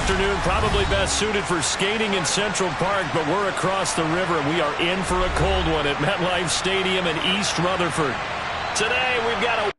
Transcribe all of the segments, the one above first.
afternoon, probably best suited for skating in Central Park, but we're across the river, and we are in for a cold one at MetLife Stadium in East Rutherford. Today, we've got a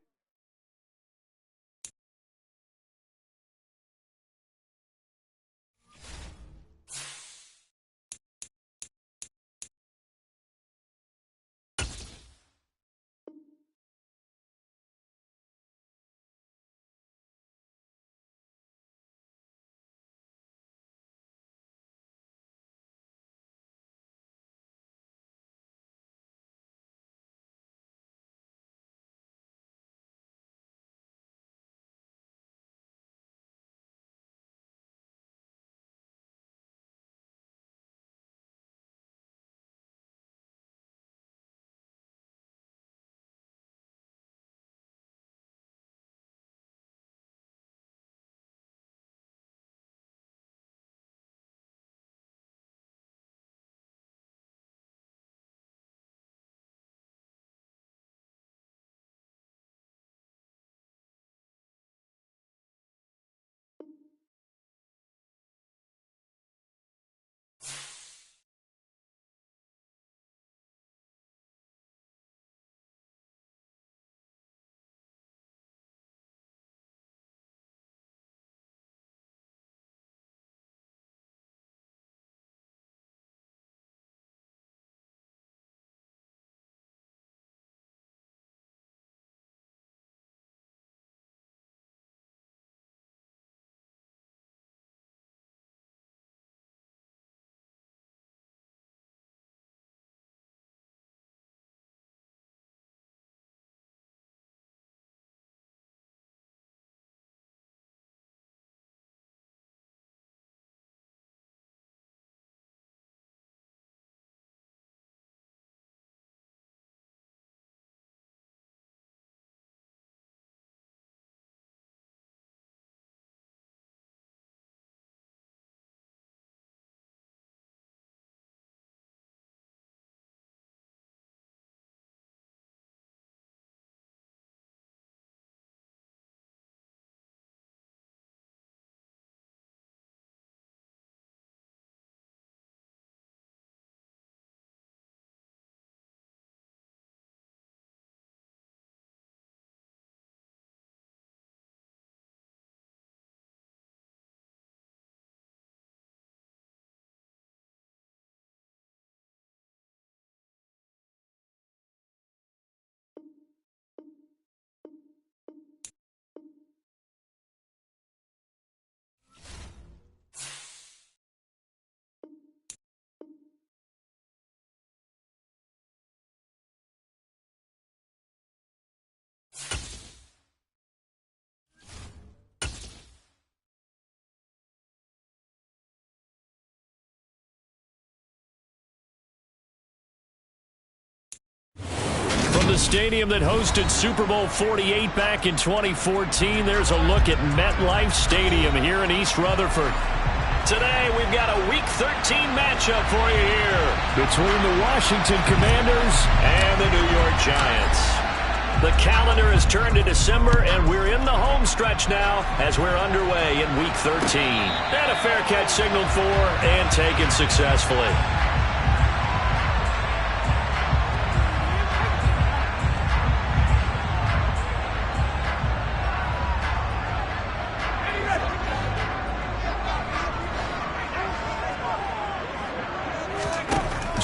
from the stadium that hosted Super Bowl 48 back in 2014, there's a look at MetLife Stadium here in East Rutherford. Today, we've got a Week 13 matchup for you here between the Washington Commanders and the New York Giants. The calendar has turned to December, and we're in the home stretch now as we're underway in Week 13. And a fair catch signaled for and taken successfully.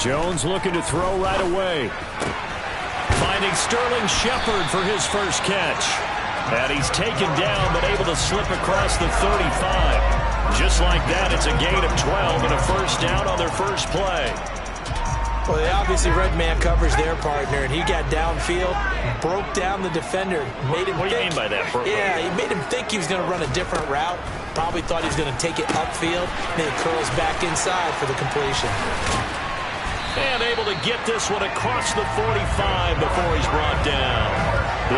Jones looking to throw right away. Finding Sterling Shepard for his first catch. And he's taken down, but able to slip across the 35. Just like that, it's a gain of 12 and a first down on their first play. Well, they obviously read man coverage their partner, and he got downfield, broke down the defender. Made him what do you mean by that? Yeah, he made him think he was going to run a different route. Probably thought he was going to take it upfield. Then it curls back inside for the completion. And able to get this one across the 45 before he's brought down.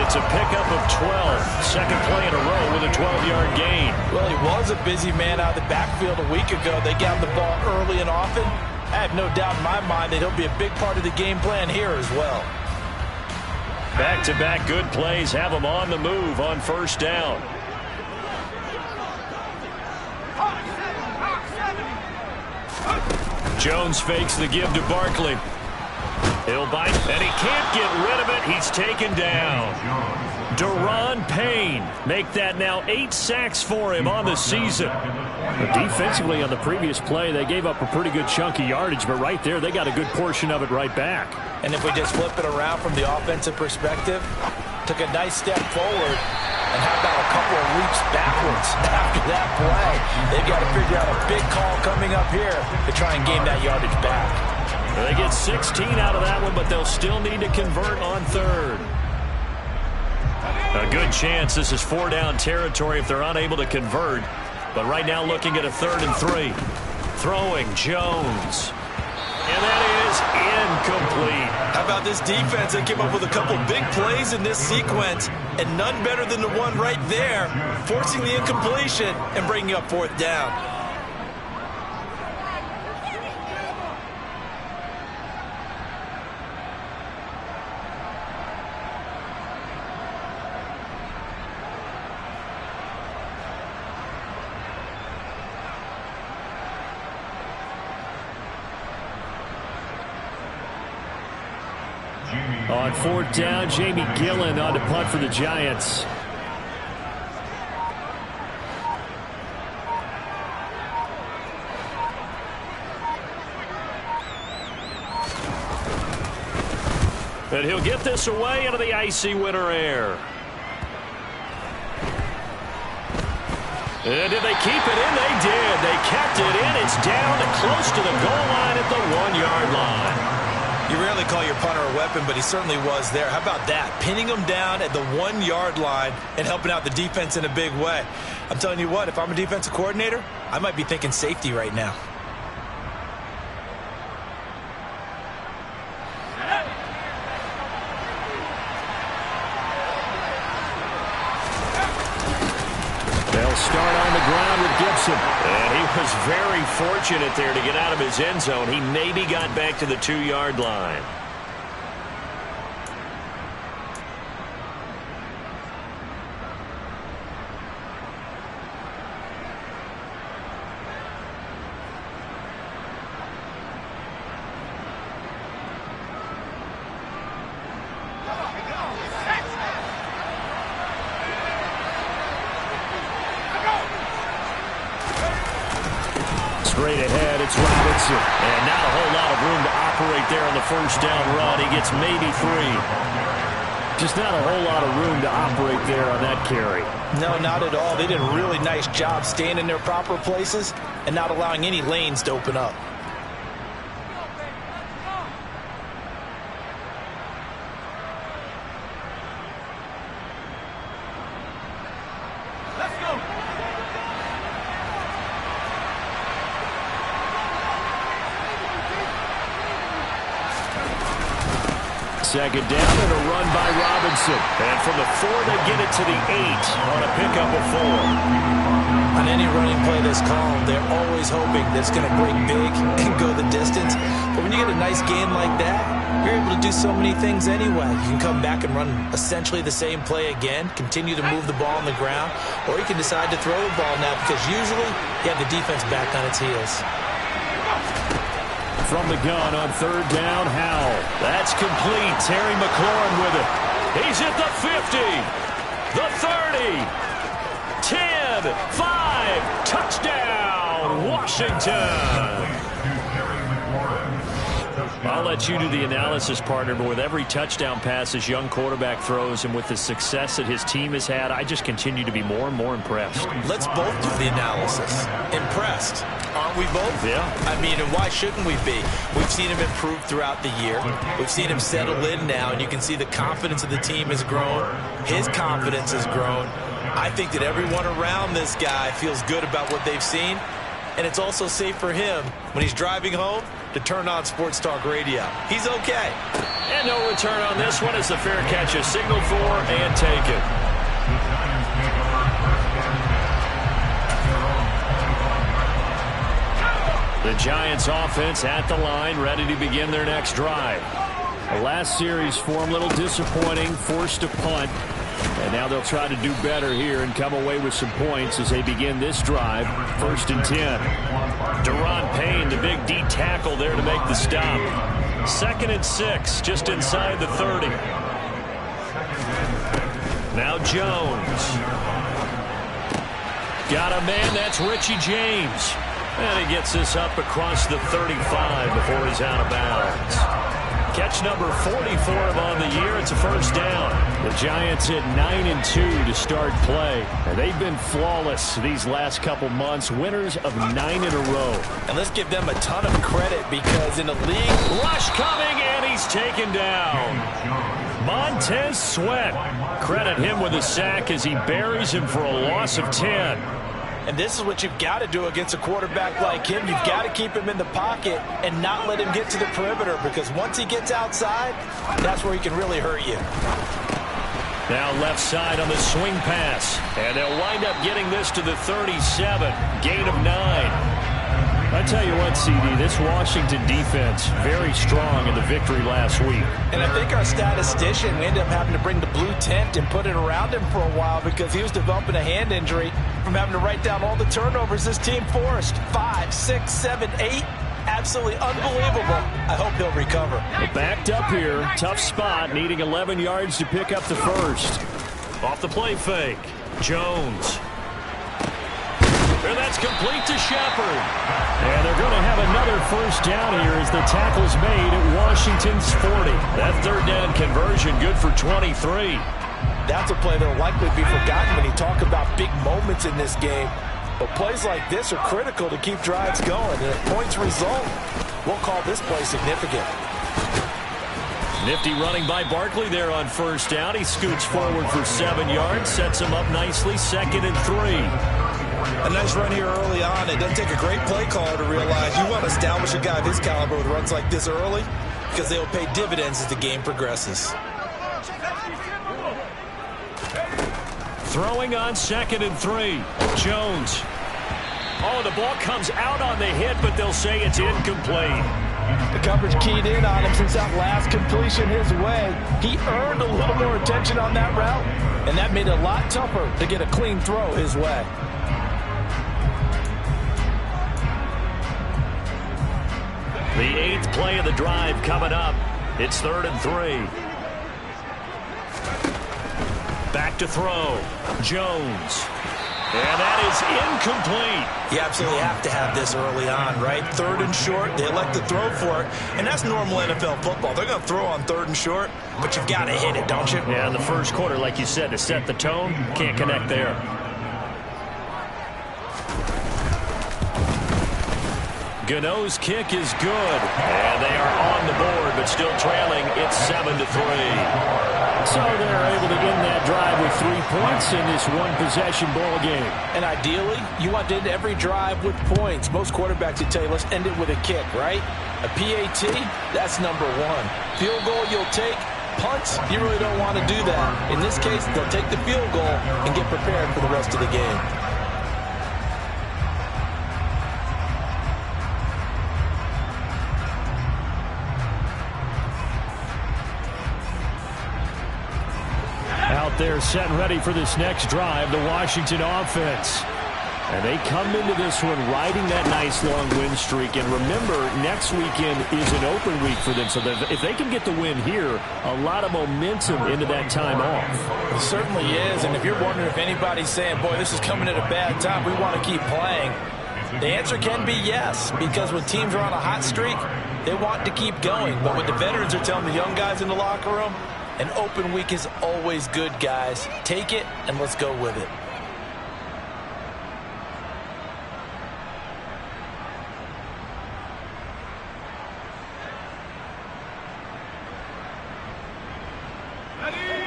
It's a pickup of 12. Second play in a row with a 12-yard gain. Well, he was a busy man out of the backfield a week ago. They got the ball early and often. I have no doubt in my mind that he'll be a big part of the game plan here as well. Back-to-back good plays have him on the move on first down. Jones fakes the give to Barkley. He'll bite, and he can't get rid of it. He's taken down. Deron Payne make that now 8 sacks for him on the season. But defensively on the previous play, they gave up a pretty good chunk of yardage, but right there, they got a good portion of it right back. And if we just flip it around from the offensive perspective, took a nice step forward, and how about a couple of leaps backwards after that play? They've got to figure out a big call coming up here to try and gain that yardage back. They get 16 out of that one, but they'll still need to convert on third. A good chance this is 4-down territory if they're unable to convert. But right now looking at a 3rd and 3. Throwing Jones. And that is incomplete. How about this defense? They came up with a couple big plays in this sequence, and none better than the one right there, forcing the incompletion and bringing up 4th down. On 4th down, Jamie Gillen on to punt for the Giants. And he'll get this away into the icy winter air. And did they keep it in? They did. They kept it in. It's down and close to the goal line at the 1-yard line. You rarely call your punter a weapon, but he certainly was there. How about that? Pinning him down at the 1-yard line and helping out the defense in a big way. I'm telling you what, if I'm a defensive coordinator, I might be thinking safety right now. They'll start on the ground with Gibson. And he was very fortunate there to get out of his end zone. He maybe got back to the 2-yard line. Straight ahead, it's Robinson. And not a whole lot of room to operate there on the 1st down run. He gets maybe 3. Just not a whole lot of room to operate there on that carry. No, not at all. They did a really nice job staying in their proper places and not allowing any lanes to open up. Second down and a run by Robinson. And from the 4, they get it to the 8 on a pickup of 4. On any running play that's called, they're always hoping that it's going to break big and go the distance. But when you get a nice gain like that, you're able to do so many things anyway. You can come back and run essentially the same play again, continue to move the ball on the ground, or you can decide to throw the ball now because usually you have the defense back on its heels. From the gun on 3rd down, Howell. That's complete. Terry McLaurin with it. He's at the 50, the 30, 10, 5, touchdown, Washington. I'll let you do the analysis, partner, but with every touchdown pass this young quarterback throws and with the success that his team has had, I just continue to be more and more impressed. Let's both do the analysis. Impressed. Aren't we both? Yeah. I mean, and why shouldn't we be? We've seen him improve throughout the year. We've seen him settle in now, and you can see the confidence of the team has grown. His confidence has grown. I think that everyone around this guy feels good about what they've seen, and it's also safe for him when he's driving home to turn on Sports Talk Radio. He's okay. And no return on this one as the fair catch is signaled for and taken. The Giants offense at the line, ready to begin their next drive. The last series for them, a little disappointing, forced to punt. And now they'll try to do better here and come away with some points as they begin this drive. 1st and 10. Deron Payne, the big D tackle there to make the stop. 2nd and 6, just inside the 30. Now Jones. Got a man, that's Richie James. And he gets this up across the 35 before he's out of bounds. Catch number 44 on the year. It's a 1st down. The Giants at 9-2 to start play. And they've been flawless these last couple months. Winners of 9 in a row. And let's give them a ton of credit because in the league. Rush coming, and he's taken down. Montez Sweat. Credit him with a sack as he buries him for a loss of 10. And this is what you've got to do against a quarterback like him. You've got to keep him in the pocket and not let him get to the perimeter, because once he gets outside, that's where he can really hurt you. Now left side on the swing pass. And they'll wind up getting this to the 37. Gain of 9. I tell you what, CD, this Washington defense, very strong in the victory last week. And I think our statistician, we ended up having to bring the blue tent and put it around him for a while because he was developing a hand injury from having to write down all the turnovers this team forced. 5, 6, 7, 8. Absolutely unbelievable. I hope he'll recover. Backed up here. Tough spot, needing 11 yards to pick up the 1st. Off the play fake. Jones. And that's complete to Shepard. And they're going to have another 1st down here as the tackle's made at Washington's 40. That 3rd down conversion good for 23. That's a play that will likely be forgotten when you talk about big moments in this game. But plays like this are critical to keep drives going. And if points result, we'll call this play significant. Nifty running by Barkley there on 1st down. He scoots forward for 7 yards, sets him up nicely. 2nd and 3. A nice run here early on. It doesn't take a great play caller to realize you want to establish a guy of his caliber with runs like this early, because they will pay dividends as the game progresses. Throwing on 2nd and 3. Jones. Oh, the ball comes out on the hit, but they'll say it's incomplete. The coverage keyed in on him since that last completion his way. He earned a little more attention on that route, and that made it a lot tougher to get a clean throw his way. The 8th play of the drive coming up. It's 3rd and 3. Back to throw. Jones. And that is incomplete. You absolutely have to have this early on, right? 3rd and short. They elect to throw for it. And that's normal NFL football. They're going to throw on 3rd and short, but you've got to hit it, don't you? Yeah, in the 1st quarter, like you said, to set the tone, can't connect there. Gano's kick is good. And they are on the board, but still trailing. It's 7-3. So they're able to end that drive with 3 points in this one-possession ball game. And ideally, you want to end every drive with points. Most quarterbacks would tell you, let's end it with a kick, right? A PAT, that's number 1. Field goal, you'll take. Punts, you really don't want to do that. In this case, they'll take the field goal and get prepared for the rest of the game. Out there set and ready for this next drive, the Washington offense. And they come into this one riding that nice long win streak. And remember, next weekend is an open week for them. So if they can get the win here, a lot of momentum into that time off. It certainly is. And if you're wondering if anybody's saying, boy, this is coming at a bad time, we want to keep playing, the answer can be yes. Because when teams are on a hot streak, they want to keep going. But what the veterans are telling the young guys in the locker room, an open week is always good, guys. Take it and let's go with it.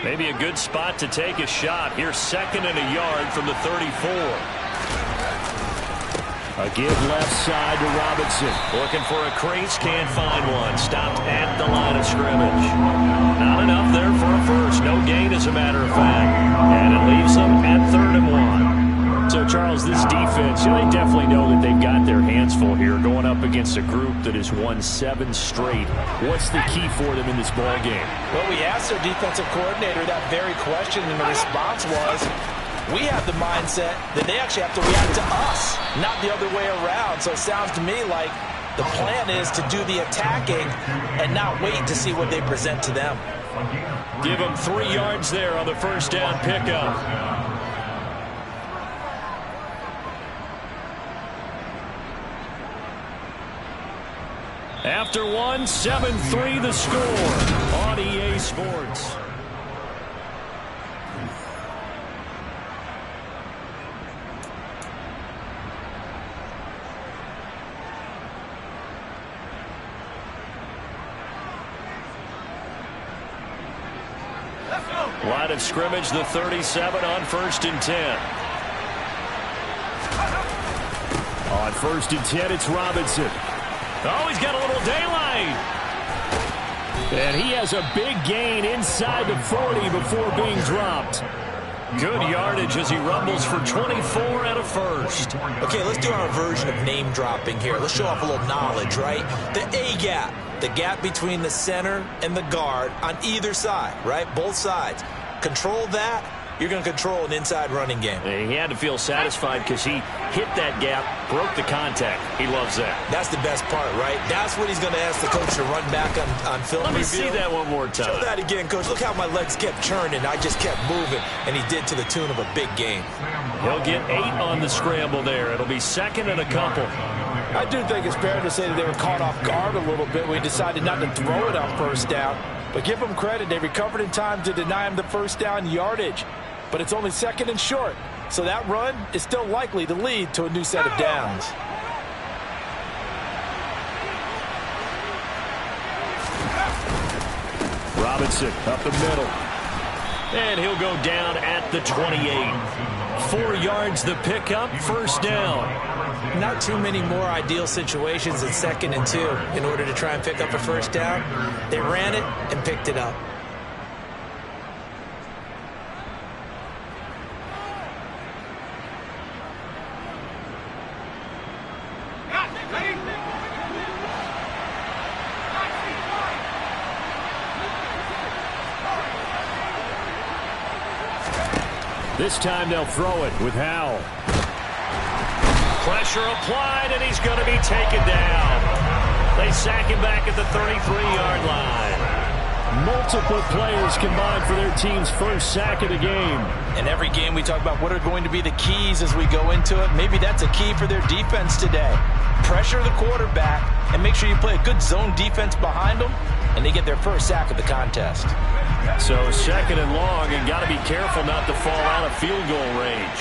Maybe a good spot to take a shot. Here's 2nd and a yard from the 34. A give left side to Robinson. Looking for a crease, can't find one. Stopped at the line of scrimmage. Not enough there for a first. No gain, as a matter of fact. And it leaves them at 3rd and 1. So, Charles, this defense So they definitely know that they've got their hands full here, going up against a group that has won 7 straight. What's the key for them in this ball game? Well, we asked their defensive coordinator that very question, and the response was, we have the mindset that they actually have to react to us, not the other way around. So it sounds to me like the plan is to do the attacking and not wait to see what they present to them. Give them 3 yards there on the first down pickup. After 1, 7-3 the score on EA Sports. Line of scrimmage, the 37 on 1st and 10. On 1st and 10, it's Robinson. Oh, he's got a little daylight. And he has a big gain inside the 40 before being dropped. Good yardage as he rumbles for 24 and a first. Okay, let's do our version of name dropping here. Let's show off a little knowledge, right? The A-gap, the gap between the center and the guard on either side, right? Both sides. Control that, you're going to control an inside running game. He had to feel satisfied because he hit that gap, broke the contact. He loves that. That's the best part, right? That's what he's going to ask the coach to run back on film Let me review. see that one more time. Show that again, coach. Look how my legs kept churning. I just kept moving, and he did to the tune of a big game. He'll get 8 on the scramble there. It'll be 2nd and a couple. I do think it's fair to say that they were caught off guard a little bit. We decided not to throw it on 1st down. But give them credit. They recovered in time to deny him the 1st down yardage. But it's only 2nd and short. So that run is still likely to lead to a new set of downs. Robinson up the middle. And he'll go down at the 28. 4 yards the pickup, 1st down. Not too many more ideal situations than 2nd and 2 in order to try and pick up a 1st down. They ran it and picked it up. This time they'll throw it with Howell. Pressure applied, and he's going to be taken down. They sack him back at the 33-yard line. Multiple players combined for their team's first sack of the game. In every game we talk about what are going to be the keys as we go into it. Maybe that's a key for their defense today. Pressure the quarterback and make sure you play a good zone defense behind them, and they get their first sack of the contest. So 2nd and long, and got to be careful not to fall out of field goal range.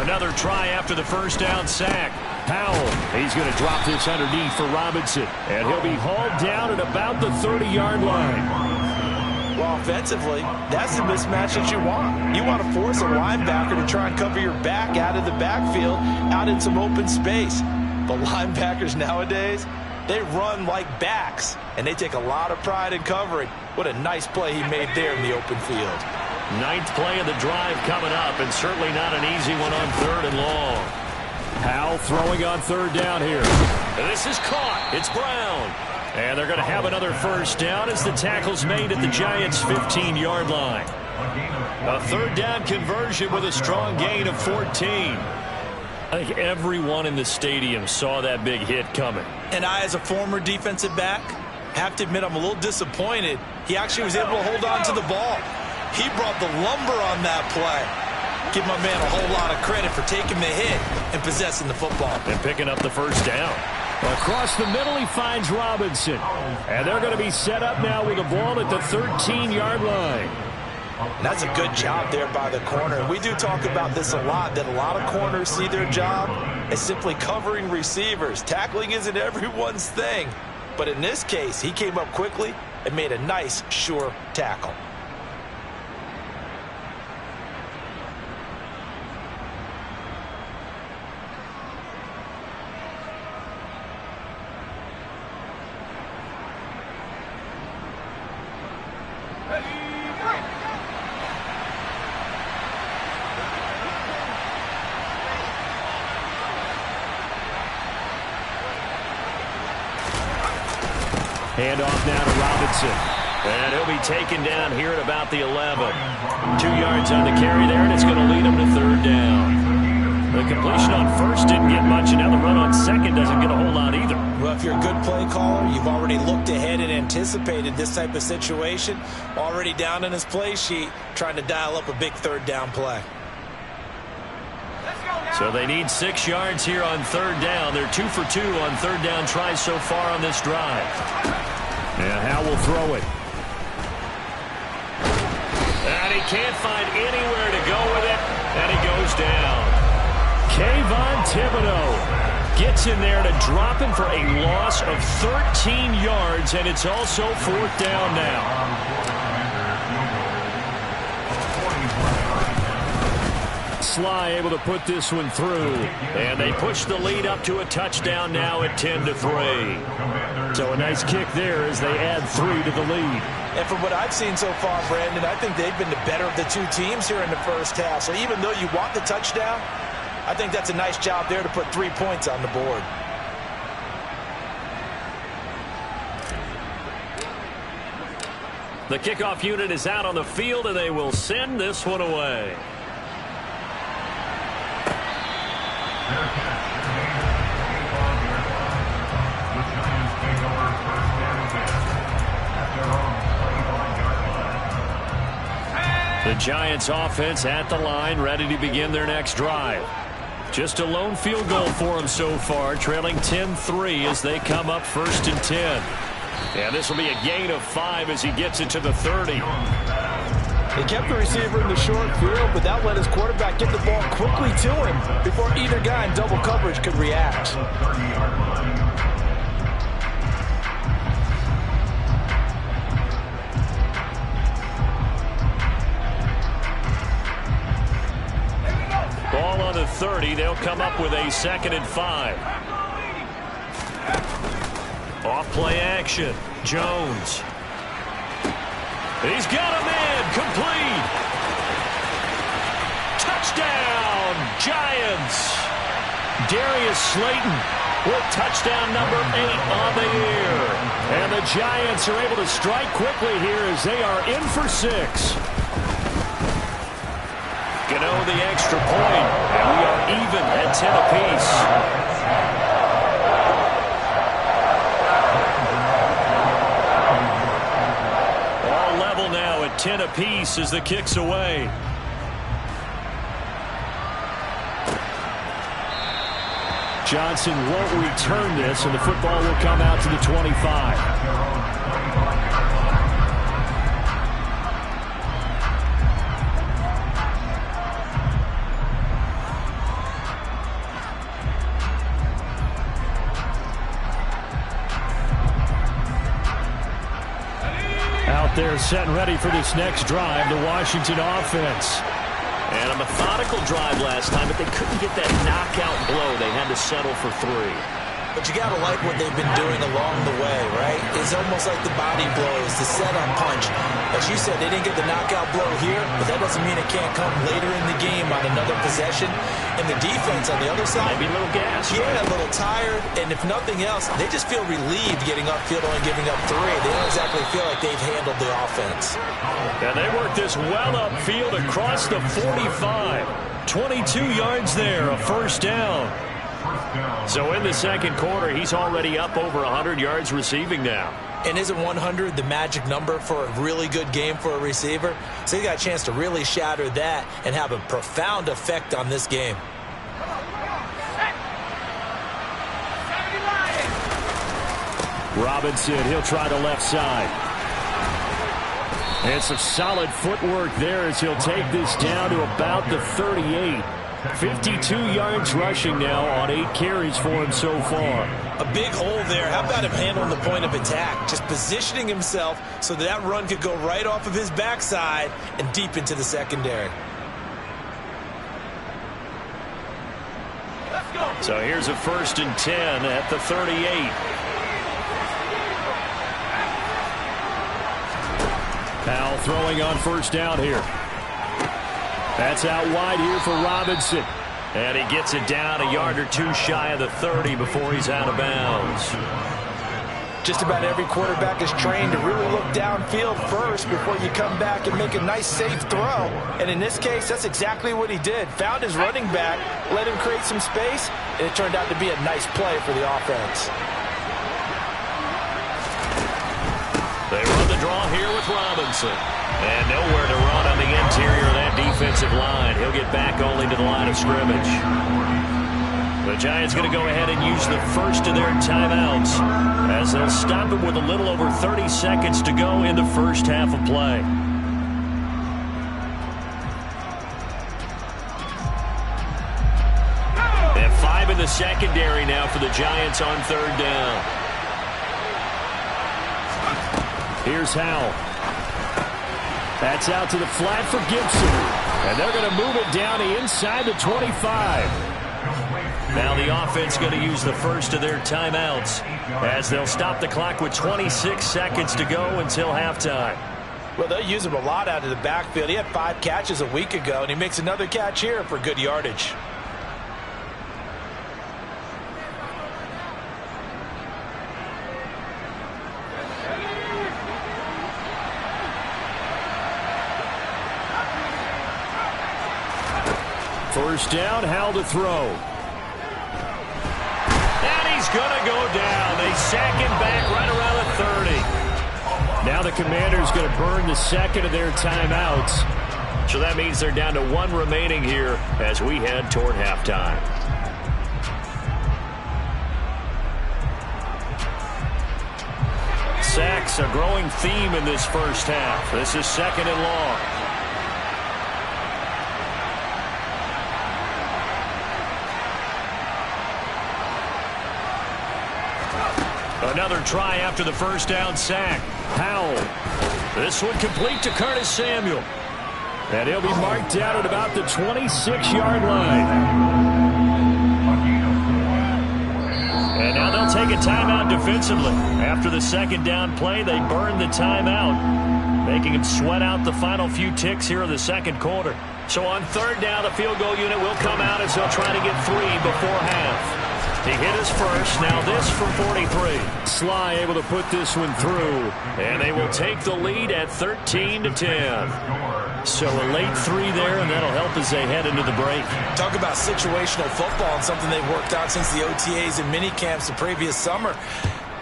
Another try after the 1st down sack. Powell, he's going to drop this underneath for Robinson, and he'll be hauled down at about the 30-yard line. Well, offensively, that's the mismatch that you want. You want to force a linebacker to try and cover your back out of the backfield, out in some open space. But linebackers nowadays, they run like backs, and they take a lot of pride in covering. What a nice play he made there in the open field. 9th play of the drive coming up, and certainly not an easy one on 3rd and long. Howell throwing on 3rd down here. This is caught. It's Brown. And they're going to have another 1st down as the tackle's made at the Giants' 15-yard line. A 3rd down conversion with a strong gain of 14. I think everyone in the stadium saw that big hit coming. And I, as a former defensive back, have to admit I'm a little disappointed. He actually was able to hold on to the ball. He brought the lumber on that play. Give my man a whole lot of credit for taking the hit and possessing the football. And picking up the 1st down. Across the middle, he finds Robinson. And they're going to be set up now with a ball at the 13-yard line. That's a good job there by the corner. We do talk about this a lot, that a lot of corners see their job as simply covering receivers. Tackling isn't everyone's thing. But in this case, he came up quickly and made a nice, sure tackle. Hand off now to Robinson. And he'll be taken down here at about the 11. 2 yards on the carry there, and it's going to lead him to third down. The completion on first didn't get much, and now the run on second doesn't get a whole lot either. Well, if you're a good play caller, you've already looked ahead and anticipated this type of situation. Already down in his play sheet, trying to dial up a big third down play. So they need 6 yards here on third down. They're 2 for 2 on third down tries so far on this drive. And Howe will throw it. And he can't find anywhere to go with it, and he goes down. Kayvon Thibodeau gets in there to drop him for a loss of 13 yards, and it's also 4th down now. Sly able to put this one through, and they push the lead up to a touchdown now at 10-3. So a nice kick there as they add 3 to the lead. And from what I've seen so far, Brandon, I think they've been the better of the two teams here in the first half. So even though you want the touchdown, I think that's a nice job there to put 3 points on the board. The kickoff unit is out on the field, and they will send this one away. The Giants offense at the line, ready to begin their next drive. Just a lone field goal for them so far, trailing 10-3 as they come up 1st and 10. And this will be a gain of 5 as he gets it to the 30. He kept the receiver in the short field, but that let his quarterback get the ball quickly to him before either guy in double coverage could react. Ball on the 30. They'll come up with a 2nd and 5. Off play action. Jones. He's got a man. Complete. Touchdown, Giants. Darius Slayton with touchdown number 8 on the year. And the Giants are able to strike quickly here as they are in for 6. Gano the extra point, and we are even at 10 apiece. All level now at 10 apiece as the kick's away. Johnson won't return this, and the football will come out to the 25. They're set and ready for this next drive, the Washington offense. And a methodical drive last time, but they couldn't get that knockout blow. They had to settle for 3. But you got to like what they've been doing along the way, right? It's almost like the body blows, the setup punch. As you said, they didn't get the knockout blow here, but that doesn't mean it can't come later in the game on another possession. And the defense on the other side, maybe a little gas. Yeah, a little tired. And if nothing else, they just feel relieved getting upfield and giving up 3. They don't exactly feel like they've handled the offense. And they work this well upfield across the 45. 22 yards there, a 1st down. So in the second quarter, he's already up over 100 yards receiving now. And isn't 100 the magic number for a really good game for a receiver? So he got a chance to really shatter that and have a profound effect on this game. Robinson, he'll try the left side. And some solid footwork there as he'll take this down to about the 38. 52 yards rushing now on 8 carries for him so far. A big hole there. How about him handling the point of attack? Just positioning himself so that run could go right off of his backside and deep into the secondary. So here's a 1st and 10 at the 38. Powell throwing on 1st down here. That's out wide here for Robinson. And he gets it down a yard or 2 shy of the 30 before he's out of bounds. Just about every quarterback is trained to really look downfield first before you come back and make a nice, safe throw. And in this case, that's exactly what he did. Found his running back, let him create some space, and it turned out to be a nice play for the offense. They run the draw here with Robinson. And nowhere to run on the interior of that defensive line. He'll get back only to the line of scrimmage. The Giants going to go ahead and use the first of their timeouts as they'll stop it with a little over 30 seconds to go in the first half of play. They have 5 in the secondary now for the Giants on third down. Here's Howell. That's out to the flat for Gibson. And they're going to move it down inside the 25. Now the offense going to use the first of their timeouts as they'll stop the clock with 26 seconds to go until halftime. Well, they'll use him a lot out of the backfield. He had 5 catches a week ago, and he makes another catch here for good yardage. First down, Howell to throw. And he's going to go down. They sack him back right around the 30. Now the Commanders going to burn the second of their timeouts. So that means they're down to 1 remaining here as we head toward halftime. Sacks, a growing theme in this first half. This is second and long. Another try after the first down sack. Howell. This one complete to Curtis Samuel. And he'll be marked down at about the 26-yard line. And now they'll take a timeout defensively. After the second down play, they burn the timeout, making him sweat out the final few ticks here in the second quarter. So on third down, the field goal unit will come out as they'll try to get 3 before half. He hit his first. Now this from 43. Sly able to put this one through. And they will take the lead at 13-10. So a late 3 there, and that'll help as they head into the break. Talk about situational football and something they've worked out since the OTAs and mini camps the previous summer.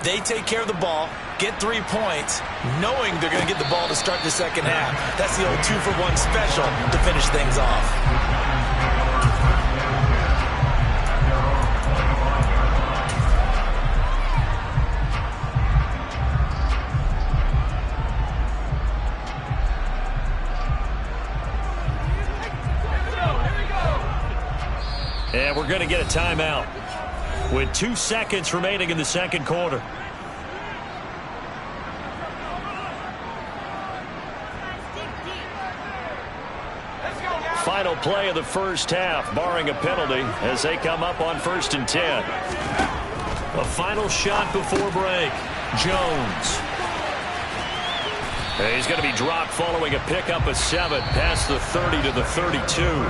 They take care of the ball, get 3 points, knowing they're going to get the ball to start the second half. That's the old 2-for-1 special to finish things off. And we're going to get a timeout with 2 seconds remaining in the second quarter. Final play of the first half, barring a penalty, as they come up on 1st and 10. A final shot before break. Jones. And he's going to be dropped following a pickup of 7 past the 30 to the 32.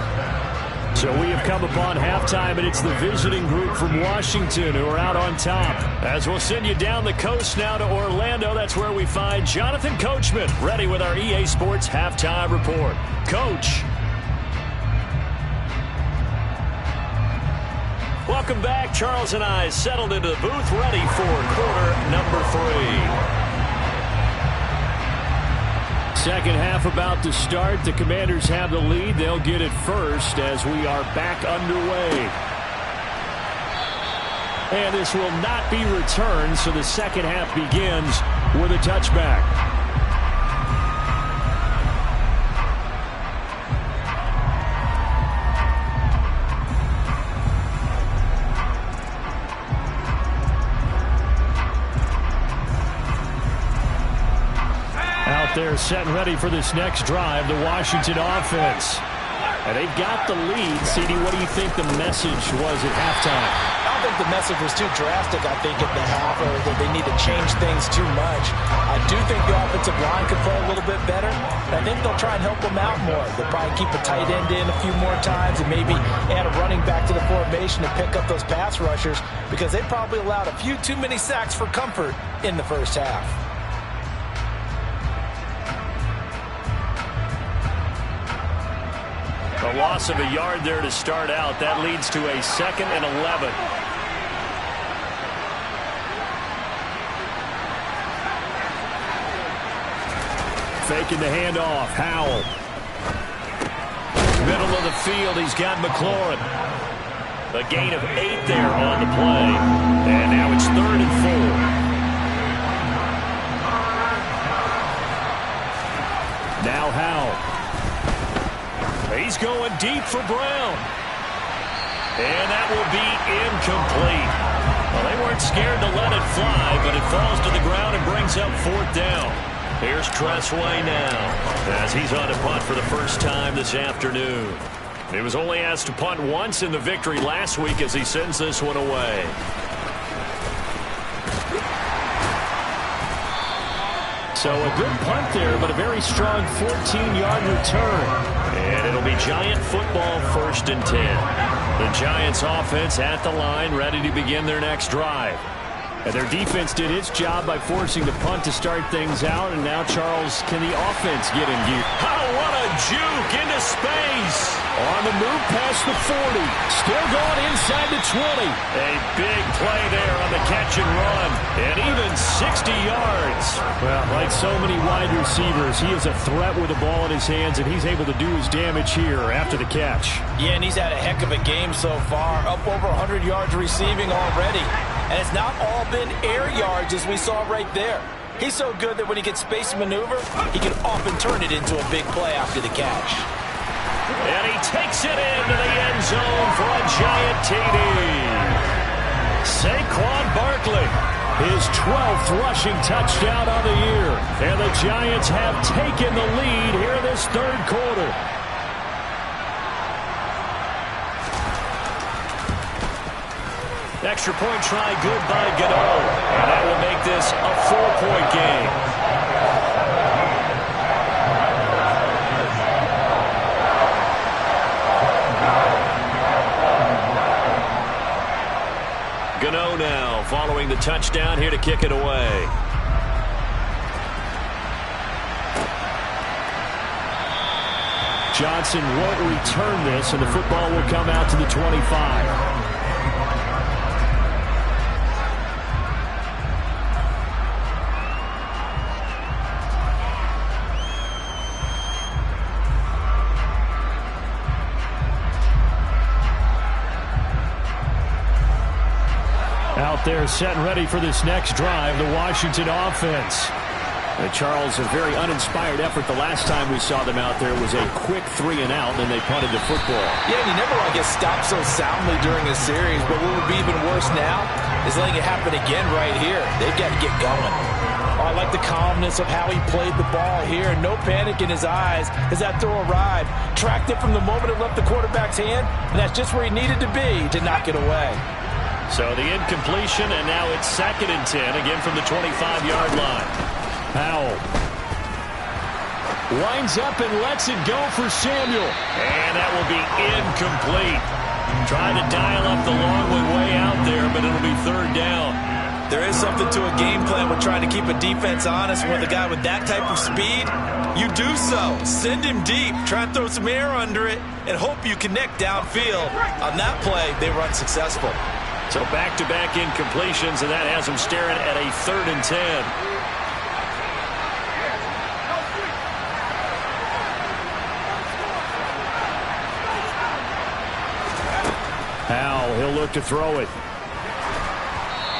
So we have come upon halftime, and it's the visiting group from Washington who are out on top. As we'll send you down the coast now to Orlando, that's where we find Jonathan Coachman, ready with our EA Sports halftime report. Coach. Welcome back. Charles and I settled into the booth, ready for quarter number 3. Second half about to start. The Commanders have the lead. They'll get it first as we are back underway. And this will not be returned, so the second half begins with a touchback. They're set and ready for this next drive, the Washington offense. And they've got the lead. CD, what do you think the message was at halftime? I don't think think the message was too drastic, I think, at the half, or that they need to change things too much. I do think the offensive line could play a little bit better. And I think they'll try and help them out more. They'll probably keep a tight end in a few more times and maybe add a running back to the formation to pick up those pass rushers, because they probably allowed a few too many sacks for comfort in the first half. A loss of a yard there to start out. That leads to a 2nd and 11. Faking the handoff. Howell. Middle of the field. He's got McLaurin. A gain of 8 there on the play. And now it's 3rd and 4. Now Howell. He's going deep for Brown. And that will be incomplete. Well, they weren't scared to let it fly, but it falls to the ground and brings up 4th down. Here's Cressway now, as he's on to punt for the first time this afternoon. He was only asked to punt once in the victory last week as he sends this one away. So a good punt there, but a very strong 14-yard return. And it'll be Giant football, 1st and 10. The Giants offense at the line, ready to begin their next drive. And their defense did its job by forcing the punt to start things out. And now, Charles, can the offense get in gear? Oh, what a juke into space. On the move past the 40. Still going inside the 20. A big play there on the catch and run. And even 60 yards. Well, like so many wide receivers, he is a threat with the ball in his hands, and he's able to do his damage here after the catch. Yeah, and he's had a heck of a game so far. Up over 100 yards receiving already. And it's not all been air yards as we saw right there. He's so good that when he gets space to maneuver, he can often turn it into a big play after the catch. And he takes it into the end zone for a Giant TD. Saquon Barkley, his 12th rushing touchdown of the year. And the Giants have taken the lead here in this 3rd quarter. Extra point try good by Gano. And that will make this a 4-point game. Gano now following the touchdown here to kick it away. Johnson won't return this, and the football will come out to the 25. Out there set and ready for this next drive, the Washington offense. Charles, a very uninspired effort the last time we saw them out there. It was a quick 3 and out, and they punted the football. Yeah, and you never want to get stopped so soundly during a series, but what would be even worse now is letting it happen again right here. They've got to get going. Oh, I like the calmness of how he played the ball here. No panic in his eyes as that throw arrived. Tracked it from the moment it left the quarterback's hand, and that's just where he needed to be to knock it away. So the incompletion, and now it's 2nd and 10, again from the 25-yard line. Howell winds up and lets it go for Samuel. And that will be incomplete. Trying to dial up the long way out there, but it'll be 3rd down. There is something to a game plan with trying to keep a defense honest. With a guy with that type of speed, you do so. Send him deep. Try and throw some air under it and hope you connect downfield. On that play, they run successful. So back-to-back incompletions, and that has them staring at a 3rd and 10. Howell, he'll look to throw it.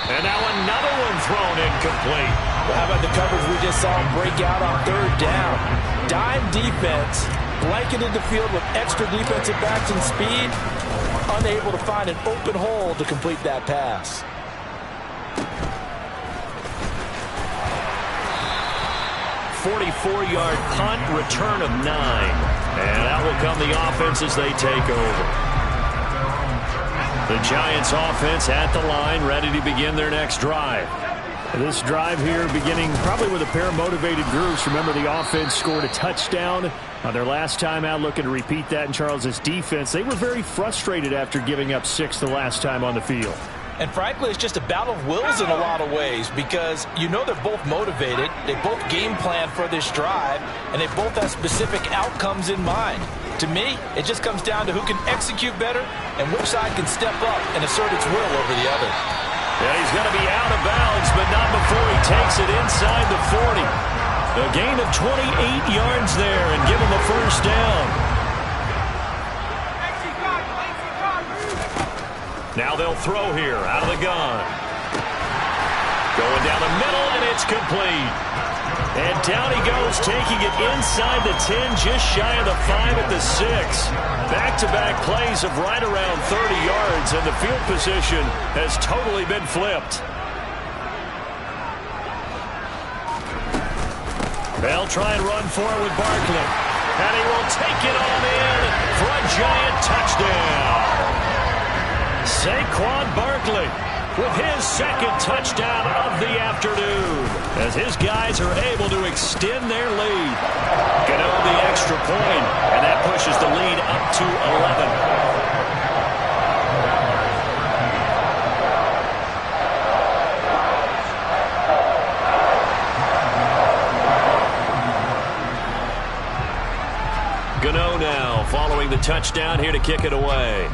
And now another one thrown incomplete. Well, how about the coverage we just saw him break out on 3rd down? Dime defense, blanketed the field with extra defensive backs and speed. Unable to find an open hole to complete that pass. .44-yard punt, return of 9. And that will come the offense as they take over. The Giants offense at the line, ready to begin their next drive. This drive here beginning probably with a pair of motivated groups. Remember, the offense scored a touchdown on their last time out, looking to repeat that in Charles's defense. They were very frustrated after giving up 6 the last time on the field. And frankly, it's just a battle of wills in a lot of ways because you know they're both motivated, they both game plan for this drive, and they both have specific outcomes in mind. To me, it just comes down to who can execute better and which side can step up and assert its will over the other. Yeah, he's going to be out of bounds, but not before he takes it inside the 40. A gain of 28 yards there and give him a first down. Now they'll throw here out of the gun. Going down the middle, and it's complete. And down he goes, taking it inside the 10, just shy of the 5 at the 6. Back-to-back plays of right around 30 yards, and the field position has totally been flipped. They'll try and run for it with Barkley. And he will take it on in for a Giant touchdown. Saquon Barkley with his second touchdown of the afternoon as his guys are able to extend their lead. Gano the extra point, and that pushes the lead up to 11. Gano now following the touchdown here to kick it away.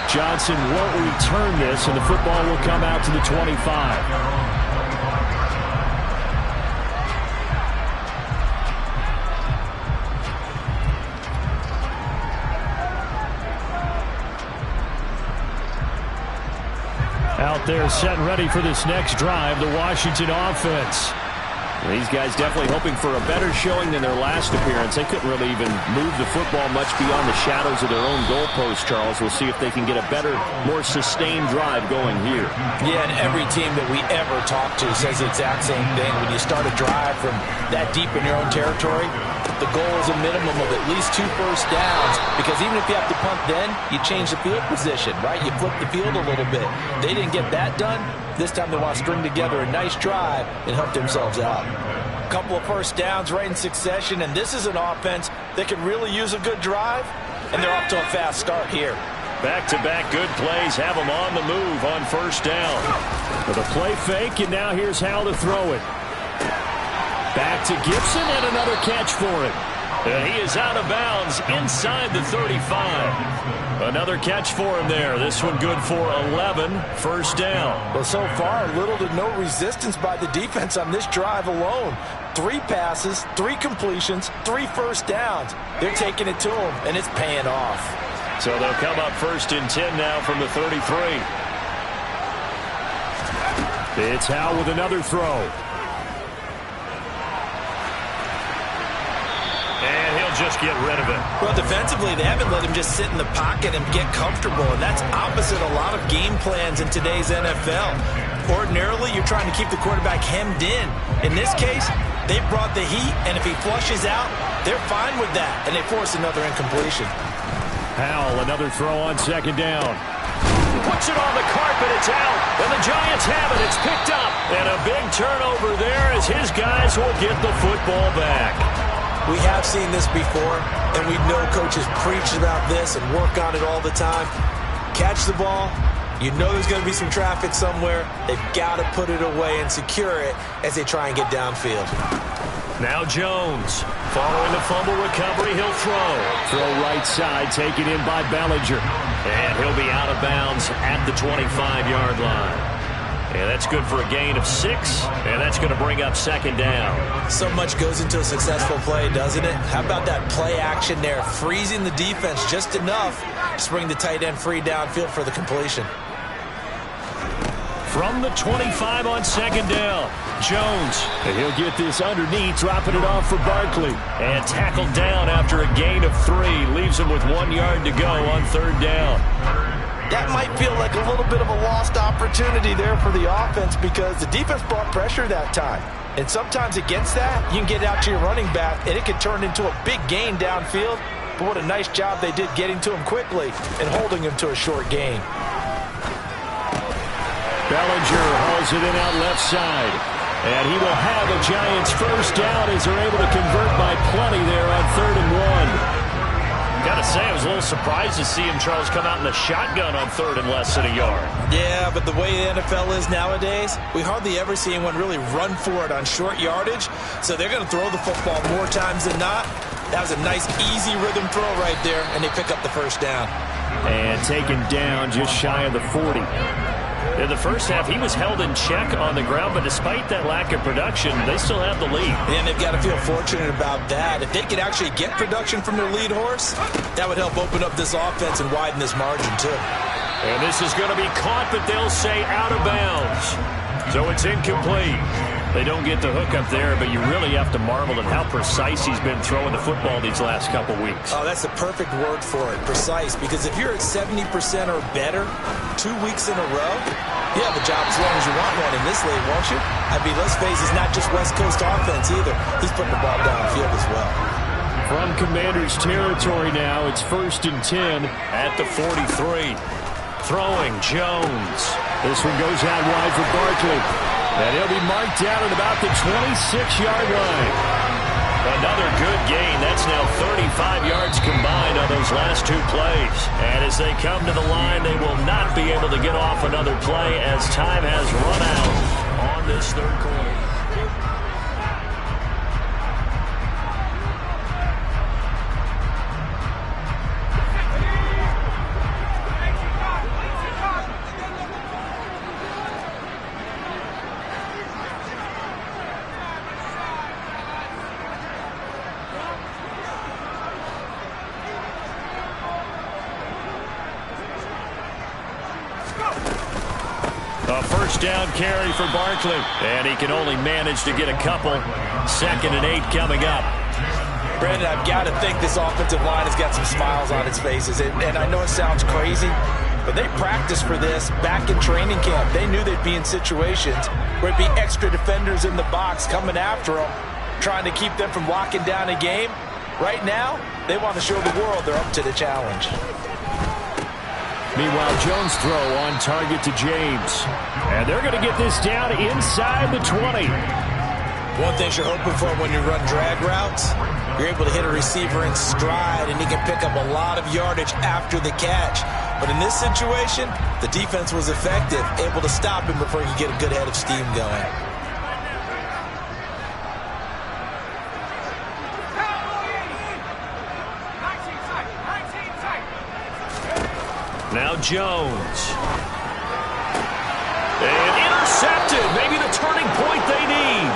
Johnson won't return this, and the football will come out to the 25. Out there set and ready for this next drive, the Washington offense. These guys definitely hoping for a better showing than their last appearance. They couldn't really even move the football much beyond the shadows of their own goalpost, Charles. We'll see if they can get a better, more sustained drive going here. Yeah, and every team that we ever talk to says the exact same thing. When you start a drive from that deep in your own territory, the goal is a minimum of at least 2 first downs, because even if you have to punt then, you change the field position, right? You flip the field a little bit. They didn't get that done. This time they want to string together a nice drive and help themselves out. A couple of first downs right in succession, and this is an offense that can really use a good drive, and they're off to a fast start here. Back-to-back good plays have them on the move on first down. With a play fake, and now here's how to throw it. Back to Gibson, and another catch for it. And he is out of bounds inside the 35. Another catch for him there. This one good for 11. First down. Well, so far, little to no resistance by the defense on this drive alone. 3 passes, 3 completions, 3 first downs. They're taking it to him, and it's paying off. So they'll come up first and 10 now from the 33. It's Howe with another throw. Just get rid of it. Well, defensively, they haven't let him just sit in the pocket and get comfortable, and that's opposite a lot of game plans in today's NFL. Ordinarily, you're trying to keep the quarterback hemmed in. In this case, they brought the heat, and if he flushes out, they're fine with that, and they force another incompletion. Howell, another throw on second down. Puts it on the carpet, it's out, and the Giants have it. It's picked up, and a big turnover there as his guys will get the football back. We have seen this before, and we know coaches preach about this and work on it all the time. Catch the ball. You know there's going to be some traffic somewhere. They've got to put it away and secure it as they try and get downfield. Now Jones. Following the fumble recovery, he'll throw. Throw right side, taken in by Bellinger. And he'll be out of bounds at the 25-yard line. And that's good for a gain of 6, and that's going to bring up second down. So much goes into a successful play, doesn't it? How about that play action there, freezing the defense just enough to bring the tight end free downfield for the completion. From the 25 on second down, Jones. And he'll get this underneath, dropping it off for Barkley. And tackled down after a gain of 3. Leaves him with 1 yard to go on third down. That might feel like a little bit of a lost opportunity there for the offense because the defense brought pressure that time. And sometimes against that, you can get out to your running back, and it can turn into a big gain downfield. But what a nice job they did getting to him quickly and holding him to a short gain. Bellinger hauls it in out left side. And he will have a Giants first down as they're able to convert by plenty there on 3rd and 1. Got to say, I was a little surprised to see him, Charles, come out in the shotgun on 3rd and less than a yard. Yeah, but the way the NFL is nowadays, we hardly ever see anyone really run for it on short yardage. So they're going to throw the football more times than not. That was a nice, easy rhythm throw right there, and they pick up the first down. And taken down just shy of the 40. In the first half, he was held in check on the ground, but despite that lack of production, they still have the lead. And they've got to feel fortunate about that. If they could actually get production from their lead horse, that would help open up this offense and widen this margin, too. And this is going to be caught, but they'll say out of bounds. So it's incomplete. They don't get the hook up there, but you really have to marvel at how precise he's been throwing the football these last couple weeks. Oh, that's the perfect word for it, precise. Because if you're at 70% or better 2 weeks in a row, you have a job as long as you want one in this league, won't you? I mean, let's face it, it's not just West Coast offense either. He's putting the ball downfield as well. From Commanders territory now, it's 1st and 10 at the 43. Throwing Jones. This one goes out wide for Barkley. And he'll be marked down at about the 26-yard line. Another good gain. That's now 35 yards combined on those last 2 plays. And as they come to the line, they will not be able to get off another play as time has run out on this 3rd quarter. A first down carry for Barkley. And he can only manage to get a couple. 2nd and 8 coming up. Brandon, I've got to think this offensive line has got some smiles on its faces. And I know it sounds crazy, but they practiced for this back in training camp. They knew they'd be in situations where it'd be extra defenders in the box coming after them, trying to keep them from locking down a game. Right now, they want to show the world they're up to the challenge. Meanwhile, Jones' throw on target to James. And they're going to get this down inside the 20. One thing you're hoping for when you run drag routes, you're able to hit a receiver in stride, and he can pick up a lot of yardage after the catch. But in this situation, the defense was effective, able to stop him before he could get a good head of steam going. Now Jones. And intercepted. Maybe the turning point they need.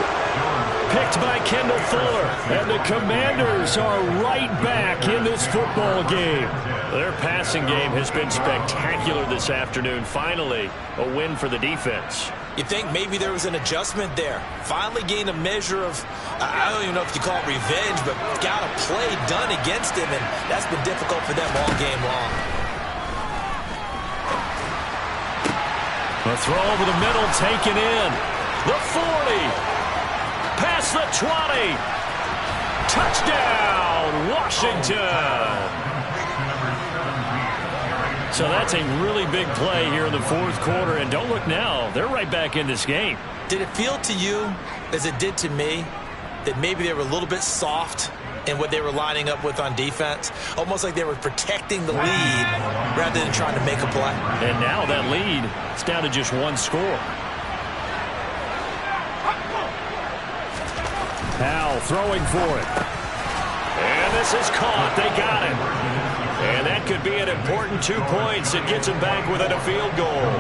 Picked by Kendall Fuller. And the Commanders are right back in this football game. Their passing game has been spectacular this afternoon. Finally, a win for the defense. You think maybe there was an adjustment there. Finally gained a measure of, I don't even know if you call it revenge, but got a play done against him, and that's been difficult for them all game long. A throw over the middle, taken in. The 40. Past the 20. Touchdown, Washington. So that's a really big play here in the 4th quarter. And don't look now, they're right back in this game. Did it feel to you, as it did to me, that maybe they were a little bit soft in what they were lining up with on defense? Almost like they were protecting the lead rather than trying to make a play. And now that lead is down to just 1 score. Powell throwing for it. And this is caught. They got it. And that could be an important 2 points. It gets him back within a field goal.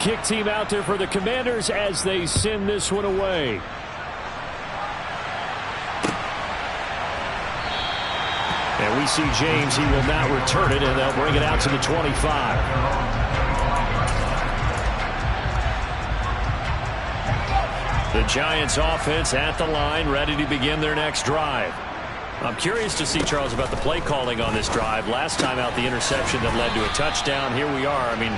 Kick team out there for the Commanders as they send this one away. And we see James. He will not return it, and they'll bring it out to the 25. The Giants offense at the line, ready to begin their next drive. I'm curious to see, Charles, about the play calling on this drive. Last time out, the interception that led to a touchdown. Here we are. I mean,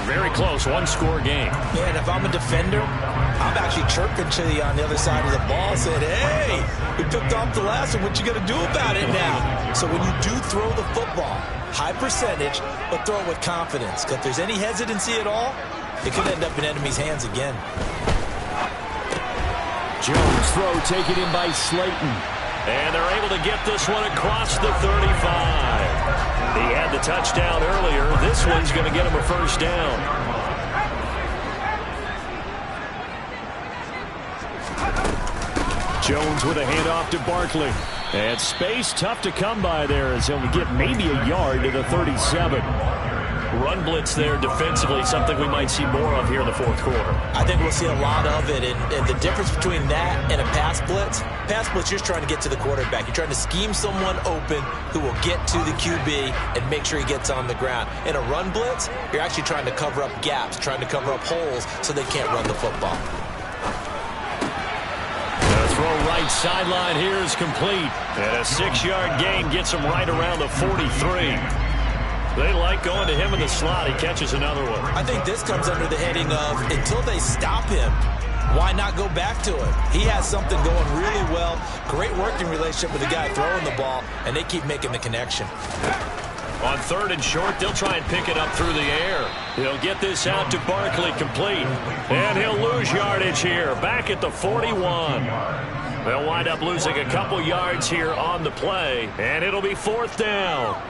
very close, one-score game. Yeah, and if I'm a defender, I'm actually chirping to you on the other side of the ball, saying, hey, we picked off the last one. What you going to do about it now? So when you do throw the football, high percentage, but throw it with confidence. Because if there's any hesitancy at all, it could end up in enemy's hands again. Jones throw taken in by Slayton. And they're able to get this one across the 35. He had the touchdown earlier. This one's going to get him a first down. Jones with a handoff to Barkley. And space tough to come by there as he'll get maybe a yard to the 37. Run blitz there defensively, something we might see more of here in the fourth quarter. I think we'll see a lot of it, and the difference between that and a pass blitz, you're just trying to get to the quarterback. You're trying to scheme someone open who will get to the QB and make sure he gets on the ground. In a run blitz, you're actually trying to cover up gaps, trying to cover up holes so they can't run the football. The throw right sideline here is complete, and a 6-yard gain gets him right around the 43. They like going to him in the slot. He catches another one. I think this comes under the heading of until they stop him, why not go back to him? He has something going really well. Great working relationship with the guy throwing the ball, and they keep making the connection. On 3rd and short, they'll try and pick it up through the air. He'll get this out to Barkley, complete. And he'll lose yardage here, back at the 41. They'll wind up losing a couple yards here on the play, and it'll be 4th down.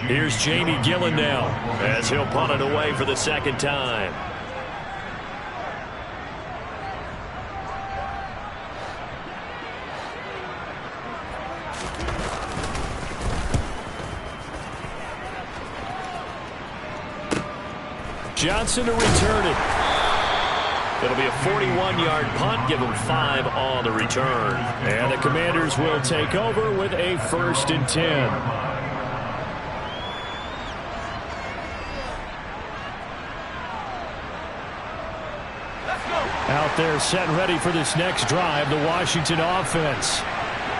Here's Jamie Gillen now as he'll punt it away for the second time. Johnson to return it. It'll be a 41-yard punt. Give them 5 on the return. And the Commanders will take over with a 1st and 10. Out there set and ready for this next drive, the Washington offense.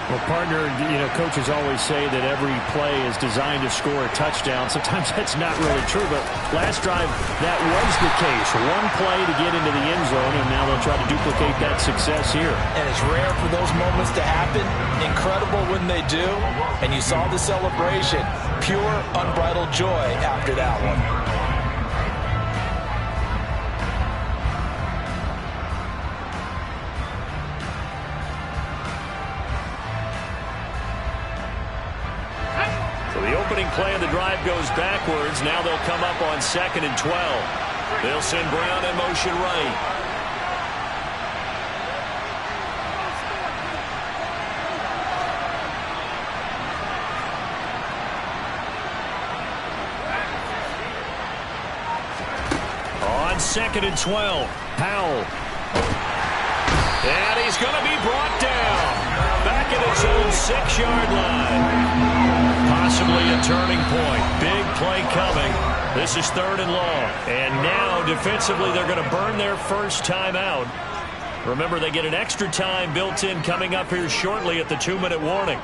Well, partner, coaches always say that every play is designed to score a touchdown. Sometimes that's not really true, but last drive, that was the case. One play to get into the end zone, and now they'll try to duplicate that success here. And it's rare for those moments to happen. Incredible when they do. And you saw the celebration. Pure, unbridled joy after that one. Opening play of the drive goes backwards. Now they'll come up on 2nd and 12. They'll send Brown in motion right. On 2nd and 12, Powell. And he's going to be brought down. Back at his own 6-yard line. Possibly a turning point. Big play coming. This is 3rd and long. And now, defensively, they're going to burn their first time out. Remember, they get an extra time built in coming up here shortly at the 2-minute warning.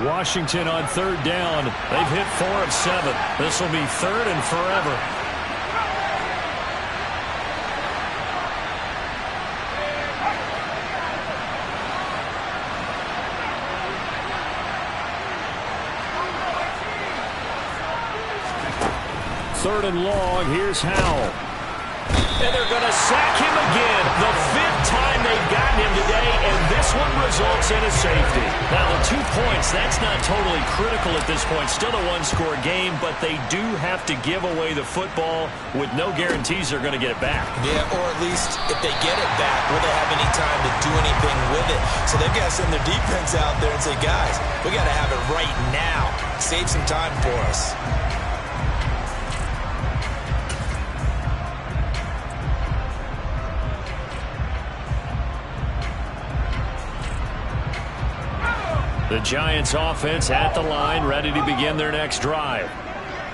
Washington on 3rd down. They've hit 4 of 7. This will be 3rd and forever. Third and long. Here's Howell. And they're going to sack him again. The 5th time they've gotten him today, and this one results in a safety. Now, the 2 points, that's not totally critical at this point. Still a one-score game, but they do have to give away the football with no guarantees they're going to get it back. Yeah, or at least if they get it back, will they have any time to do anything with it? So they've got to send their defense out there and say, guys, we got to have it right now. Save some time for us. The Giants offense at the line, ready to begin their next drive.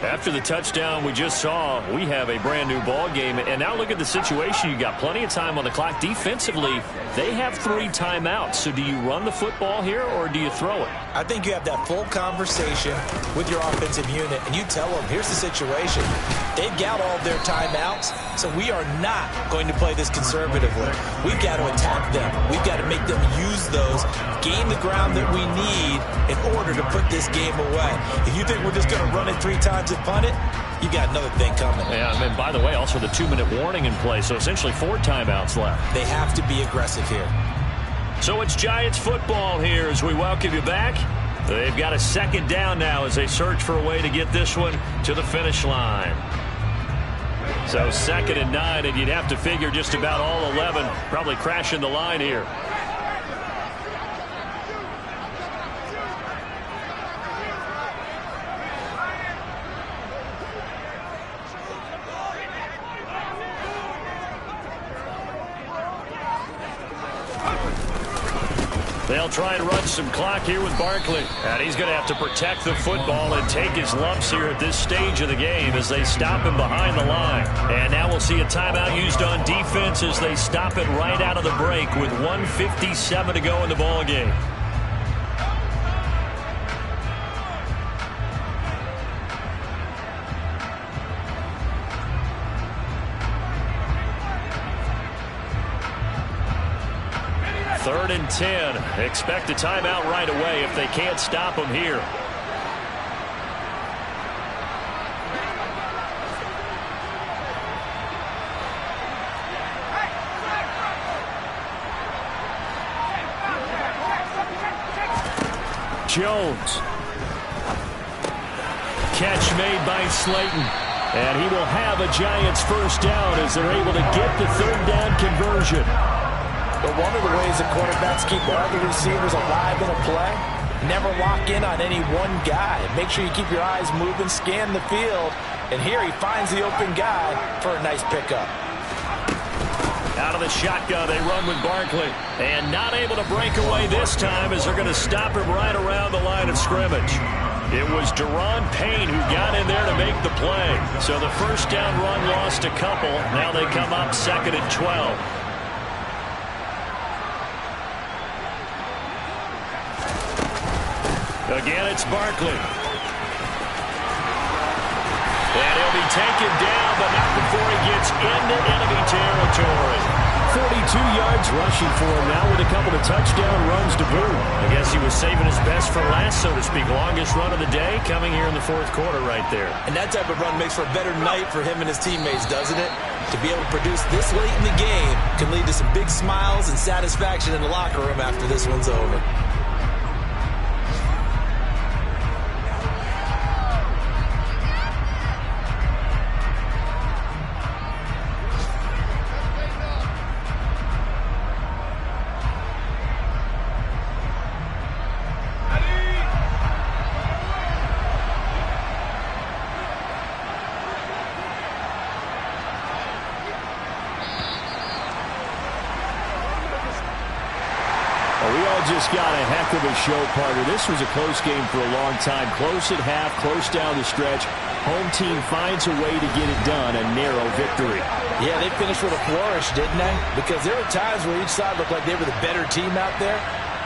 After the touchdown we just saw, we have a brand new ball game. And now look at the situation. You got plenty of time on the clock. Defensively, they have 3 timeouts. So do you run the football here or do you throw it? I think you have that full conversation with your offensive unit, and you tell them, here's the situation. They've got all of their timeouts, so we are not going to play this conservatively. We've got to attack them. We've got to make them use those, gain the ground that we need in order to put this game away. If you think we're just going to run it 3 times and punt it, you got another thing coming. Yeah, and by the way, also the 2-minute warning in play, so essentially 4 timeouts left. They have to be aggressive here. So it's Giants football here as we welcome you back. They've got a 2nd down now as they search for a way to get this one to the finish line. So 2nd and 9, and you'd have to figure just about all 11 probably crashing the line here. They'll try and run some clock here with Barkley. And he's going to have to protect the football and take his lumps here at this stage of the game as they stop him behind the line. And now we'll see a timeout used on defense as they stop it right out of the break with 1:57 to go in the ball game. Third and 10. Expect a timeout right away if they can't stop them here. Jones. Catch made by Slayton. And he will have a Giants first down as they're able to get the 3rd down conversion. But one of the ways that quarterbacks keep all the receivers alive in a play, never lock in on any one guy. Make sure you keep your eyes moving, scan the field, and here he finds the open guy for a nice pickup. Out of the shotgun, they run with Barkley. And not able to break away this time as they're going to stop him right around the line of scrimmage. It was Deron Payne who got in there to make the play. So the first down run lost a couple. Now they come up 2nd and 12. Again, it's Barkley. And he'll be taken down, but not before he gets into enemy territory. 42 yards rushing for him now with a couple of touchdown runs to boot. I guess he was saving his best for last, so to speak. Longest run of the day coming here in the 4th quarter right there. And that type of run makes for a better night for him and his teammates, doesn't it? To be able to produce this late in the game can lead to some big smiles and satisfaction in the locker room after this one's over. Just got a heck of a show, partner. This was a close game for a long time. Close at half, close down the stretch. Home team finds a way to get it done. A narrow victory. Yeah, they finished with a flourish, didn't they? Because there were times where each side looked like they were the better team out there.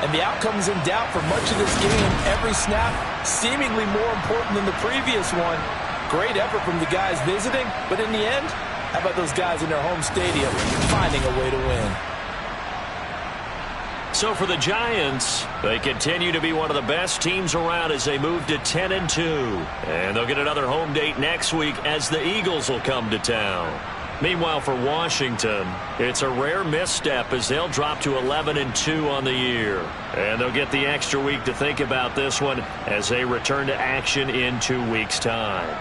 And the outcome is in doubt for much of this game. Every snap seemingly more important than the previous one. Great effort from the guys visiting. But in the end, how about those guys in their home stadium finding a way to win? So for the Giants, they continue to be one of the best teams around as they move to 10-2. And they'll get another home date next week as the Eagles will come to town. Meanwhile, for Washington, it's a rare misstep as they'll drop to 11-2 on the year. And they'll get the extra week to think about this one as they return to action in 2 weeks' time.